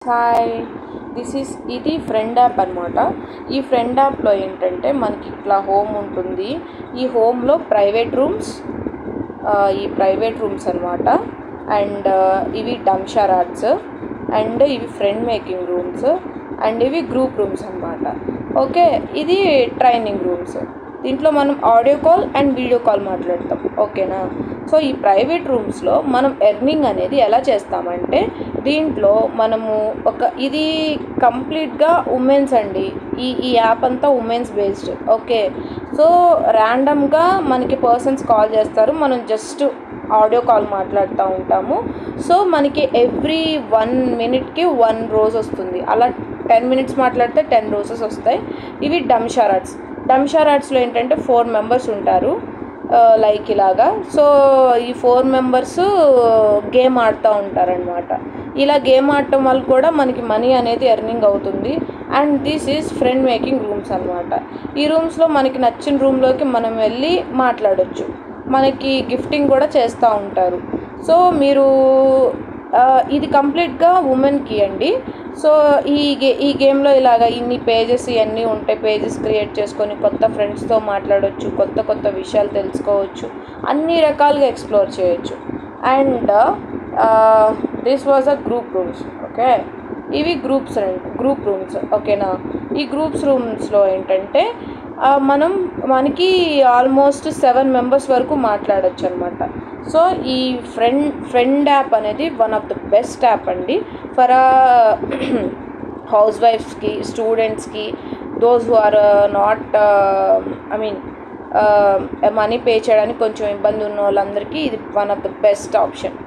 Hi ఇది friend app అనమాట. ఈ ఫ్రెండ్ యాప్లో ఏంటంటే మనకి ఇట్లా హోమ్ ఉంటుంది. ఈ హోమ్లో ప్రైవేట్ రూమ్స్ అనమాట. అండ్ ఇవి డంషారాడ్స్, అండ్ ఇవి ఫ్రెండ్ మేకింగ్ రూమ్స్, అండ్ ఇవి గ్రూప్ రూమ్స్ అనమాట. ఓకే, ఇది ట్రైనింగ్ రూమ్స్. దీంట్లో మనం audio call and video call మాట్లాడతాం. ఓకేనా. సో ఈ ప్రైవేట్ రూమ్స్లో మనం ఎర్నింగ్ అనేది ఎలా చేస్తామంటే, దీంట్లో మనము ఇది కంప్లీట్గా ఉమెన్స్ అండి. ఈ యాప్ అంతా ఉమెన్స్ బేస్డ్. ఓకే, సో ర్యాండమ్గా మనకి పర్సన్స్ కాల్ చేస్తారు, మనం జస్ట్ ఆడియో కాల్ మాట్లాడుతూ ఉంటాము. సో మనకి ఎవ్రీ 1 minute 1 రోజు వస్తుంది. అలా 10 minutes మాట్లాడితే 10 రోజెస్ వస్తాయి. ఇవి డంషారాడ్స్లో ఏంటంటే 4 members ఉంటారు, లైక్ ఇలాగా. సో ఈ 4 members గేమ్ ఆడుతూ ఉంటారనమాట. ఇలా గేమ్ ఆడటం వల్ల కూడా మనకి మనీ అనేది ఎర్నింగ్ అవుతుంది. And this is friend making rooms అనమాట. ఈ రూమ్స్లో మనకి నచ్చిన రూమ్లోకి మనం వెళ్ళి మాట్లాడొచ్చు. మనకి గిఫ్టింగ్ కూడా చేస్తూ ఉంటారు. సో మీరు ఇది కంప్లీట్గా ఉమెన్కి అండి. సో ఈ గేమ్లో ఇలాగ ఇన్ని పేజెస్ ఇవన్నీ ఉంటాయి. పేజెస్ క్రియేట్ చేసుకొని కొత్త ఫ్రెండ్స్తో మాట్లాడవచ్చు, కొత్త విషయాలు తెలుసుకోవచ్చు, అన్ని రకాలుగా ఎక్స్ప్లోర్ చేయొచ్చు. And this was a group rooms. Okay, ఇవి గ్రూప్ రూమ్స్. ఓకేనా. ఈ గ్రూప్స్ రూమ్స్లో ఏంటంటే మనకి ఆల్మోస్ట్ 7 members వరకు మాట్లాడచ్చు అనమాట. సో ఈ ఫ్రెండ్ యాప్ అనేది one of the best app అండి ఫర్ హౌస్ వైఫ్స్కి, స్టూడెంట్స్కి, those who are not money pay చేయడానికి కొంచెం ఇబ్బంది ఉన్న వాళ్ళందరికీ ఇది one of the best option.